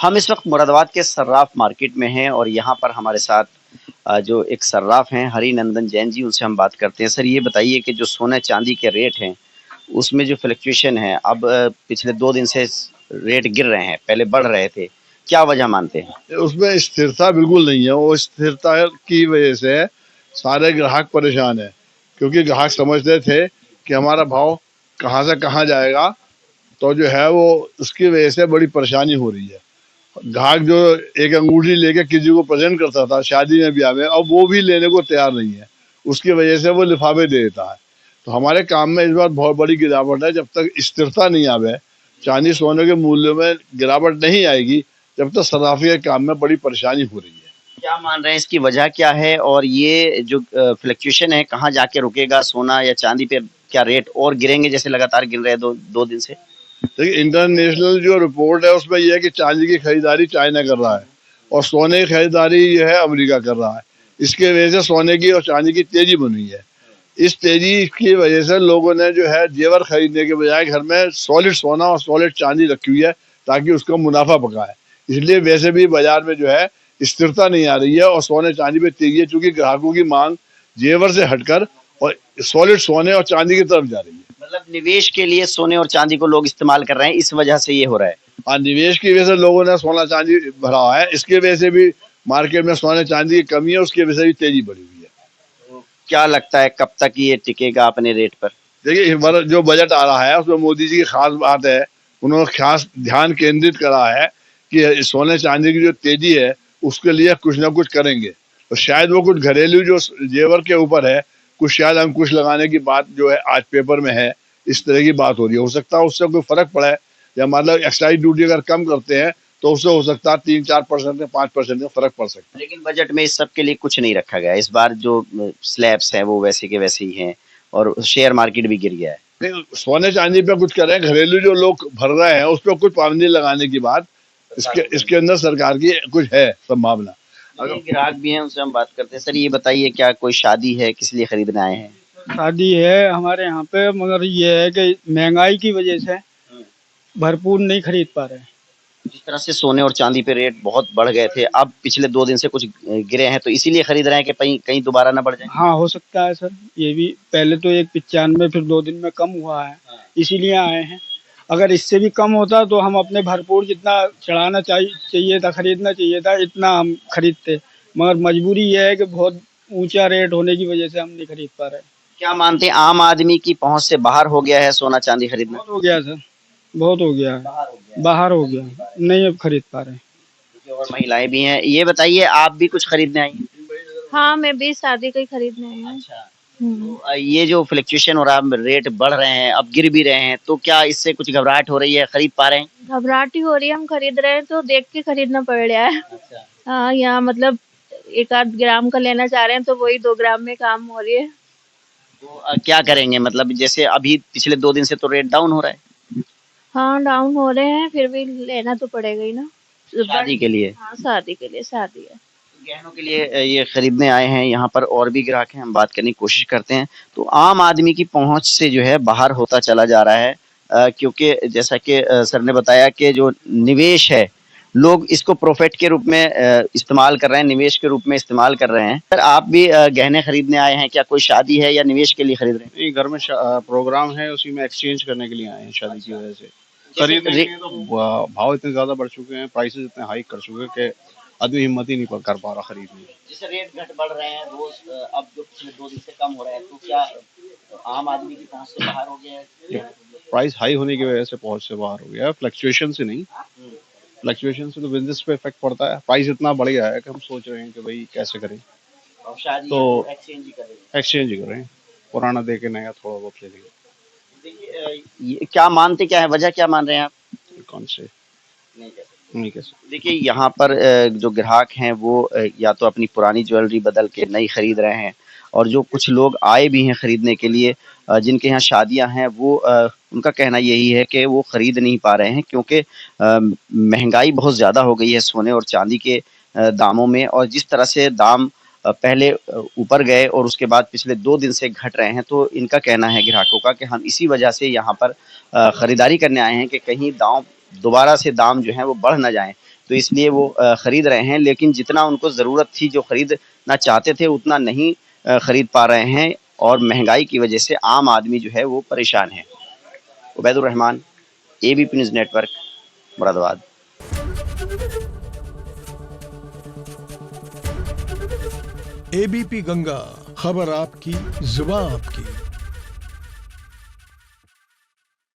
हम इस वक्त मुरादाबाद के सर्राफ मार्केट में हैं और यहाँ पर हमारे साथ जो एक सर्राफ हैं हरिनंदन जैन जी, उनसे हम बात करते हैं। सर, ये बताइए कि जो सोने चांदी के रेट हैं उसमें जो फ्लक्चुएशन है अब पिछले 2 दिन से रेट गिर रहे हैं, पहले बढ़ रहे थे, क्या वजह मानते हैं? उसमें स्थिरता बिल्कुल नहीं है। वो स्थिरता की वजह से सारे ग्राहक परेशान है, क्योंकि ग्राहक समझते थे कि हमारा भाव कहाँ से कहाँ जाएगा, तो जो है वो उसकी वजह से बड़ी परेशानी हो रही है। ग्राहक जो एक अंगूठी लेके किसी को प्रेजेंट करता था शादी में ब्याह में, अब वो भी लेने को तैयार नहीं है। उसकी वजह से वो लिफाफे दे देता है। तो हमारे काम में इस बार बहुत बड़ी गिरावट है। जब तक स्थिरता नहीं आवे, चांदी सोने के मूल्य में गिरावट नहीं आएगी, जब तक सराफी के काम में बड़ी परेशानी हो रही है। क्या मान रहे हैं, इसकी वजह क्या है और ये जो फ्लक्चुएशन है कहाँ जाके रुकेगा? सोना या चांदी पे क्या रेट और गिरेंगे जैसे लगातार गिर रहे हैं 2 दिन से? देखिए, इंटरनेशनल जो रिपोर्ट है उसमें यह है कि चांदी की खरीदारी चाइना कर रहा है और सोने की खरीदारी जो है अमेरिका कर रहा है। इसके वजह से सोने की और चांदी की तेजी बनी है। इस तेजी की वजह से लोगों ने जो है जेवर खरीदने के बजाय घर में सॉलिड सोना और सॉलिड चांदी रखी हुई है, ताकि उसका मुनाफा पकाए। इसलिए वैसे भी बाजार में जो है स्थिरता नहीं आ रही है और सोने चांदी पे तेजी है, चूंकि ग्राहकों की मांग जेवर से हटकर और सॉलिड सोने और चांदी की तरफ जा रही है। मतलब निवेश के लिए सोने और चांदी को लोग इस्तेमाल कर रहे हैं, इस वजह से ये हो रहा है। हाँ, निवेश की वजह से लोगों ने सोना चांदी भरा हुआ है। इसकी वजह से भी मार्केट में सोने चांदी की कमी है, उसकी वजह से भी तेजी बढ़ी हुई है। तो क्या लगता है कब तक ये टिकेगा अपने रेट पर? देखिए, इस बार जो बजट आ रहा है उसमें मोदी जी की खास बात है, उन्होंने खास ध्यान केंद्रित करा है कि सोने चांदी की जो तेजी है उसके लिए कुछ ना कुछ करेंगे। तो शायद वो कुछ घरेलू जो जेवर के ऊपर है, कुछ शायद अंकुश लगाने की बात जो है आज पेपर में है, इस तरह की बात हो रही है। हो सकता है उससे कोई फर्क पड़ा है, या मतलब एक्साइज ड्यूटी अगर कम करते हैं तो उससे हो सकता है 3-4% में 5% का फर्क पड़ सकता है। लेकिन बजट में इस सब के लिए कुछ नहीं रखा गया। इस बार जो स्लैब्स हैं वो वैसे के वैसे ही हैं और शेयर मार्केट भी गिर गया है। नहीं, सोने चांदी पे कुछ करें, घरेलू जो लोग भर रहे हैं उस पर कुछ पाबंदी लगाने की बात इसके अंदर सरकार की कुछ है संभावना। अगर ग्राहक भी हैं उनसे हम बात करते हैं। सर, ये बताइए क्या कोई शादी है, किस लिए खरीदने आए हैं? शादी है हमारे यहाँ पे, मगर ये है कि महंगाई की वजह से भरपूर नहीं खरीद पा रहे हैं। जिस तरह से सोने और चांदी पे रेट बहुत बढ़ गए थे, अब पिछले 2 दिन से कुछ गिरे हैं, तो इसीलिए खरीद रहे हैं कि कहीं कहीं दोबारा ना बढ़ जाए। हाँ, हो सकता है सर। ये भी पहले तो 195 फिर 2 दिन में कम हुआ है, इसीलिए आए हैं। अगर इससे भी कम होता तो हम अपने भरपूर जितना चढ़ाना चाहिए था, खरीदना चाहिए था, इतना हम खरीदते। मगर मजबूरी ये है कि बहुत ऊंचा रेट होने की वजह से हम नहीं खरीद पा रहे। क्या मानते हैं, आम आदमी की पहुंच से बाहर हो गया है सोना चांदी खरीदना? बहुत हो गया सर, बहुत हो गया है, बाहर हो गया, नहीं अब खरीद पा रहे। और महिलाएं भी हैं। ये बताइए, आप भी कुछ खरीदने आई हैं? हाँ, मैं भी शादी का ही खरीदने आई हूँ। अच्छा। तो ये जो फ्लक्चुएशन हो रहा है, रेट बढ़ रहे हैं, अब गिर भी रहे हैं, तो क्या इससे कुछ घबराहट हो रही है? खरीद पा रहे हैं? घबराहट ही हो रही है, हम खरीद रहे हैं तो देख के खरीदना पड़ रहा है। अच्छा। हाँ, यहाँ मतलब 1-8 ग्राम का लेना चाह रहे हैं तो वही 2 ग्राम में काम हो रही है। तो क्या करेंगे? मतलब जैसे अभी पिछले 2 दिन से तो रेट डाउन हो रहा है हाँ, डाउन हो रहे हैं, फिर भी लेना तो पड़ेगा ही ना। शादी के लिए। हाँ, शादी के लिए, शादी है। गहनों के लिए ये खरीदने आए हैं। यहाँ पर और भी ग्राहक हैं, हम बात करने की कोशिश करते हैं। तो आम आदमी की पहुंच से जो है बाहर होता चला जा रहा है, क्योंकि जैसा कि सर ने बताया कि जो निवेश है, लोग इसको प्रॉफिट के रूप में इस्तेमाल कर रहे हैं, निवेश के रूप में इस्तेमाल कर रहे हैं। सर, आप भी गहने खरीदने आए हैं? क्या कोई शादी है या निवेश के लिए खरीद रहे हैं? नहीं, घर में प्रोग्राम है, उसी में एक्सचेंज करने के लिए आए हैं शादी की वजह से। खरीदने के लिए तो भाव इतने ज्यादा बढ़ चुके हैं, प्राइसेस इतने हाई कर चुके हैं कि आदमी हिम्मत ही नहीं कर पा रहा खरीदने की। जैसे रेट घट बढ़ रहे हैं रोज, अब जो पिछले 2 दिन से कम हो रहा है, तो क्या आम आदमी की पहुंच से बाहर हो गया है? प्राइस हाई होने की वजह से पहुंच से बाहर हो गया है, फ्लक्चुएशन से नहीं। फ्लक्चुएशन से तो बिजनेस पे इफेक्ट पड़ता है। प्राइस इतना बढ़ गया है कि हम सोच रहे हैं कि भाई कैसे करें, और शादी तो एक्सचेंज ही कर रहे हैं। एक्सचेंज ही करें, पुराना दे के नया थोड़ा बहुत ले लेंगे। देखिए, ये क्या मानते, क्या है वजह, क्या मान रहे हैं आप? कौन से नहीं कह सकते। नहीं कैसे। देखिए, यहाँ पर जो ग्राहक हैं वो या तो अपनी पुरानी ज्वेलरी बदल के नई खरीद रहे हैं, और जो कुछ लोग आए भी हैं खरीदने के लिए, जिनके यहाँ शादियां हैं, वो उनका कहना यही है कि वो खरीद नहीं पा रहे हैं, क्योंकि महंगाई बहुत ज़्यादा हो गई है सोने और चांदी के दामों में। और जिस तरह से दाम पहले ऊपर गए और उसके बाद पिछले 2 दिन से घट रहे हैं, तो इनका कहना है ग्राहकों का कि हम इसी वजह से यहाँ पर खरीदारी करने आए हैं कि कहीं दोबारा से दाम जो है वो बढ़ ना जाएं। तो इसलिए वो खरीद रहे हैं, लेकिन जितना उनको ज़रूरत थी, जो खरीदना चाहते थे, उतना नहीं खरीद पा रहे हैं और महंगाई की वजह से आम आदमी जो है वो परेशान है। Ubaidur Rahman, ABP news network, Moradabad. ABP Ganga, खबर आपकी, जुबान आपकी।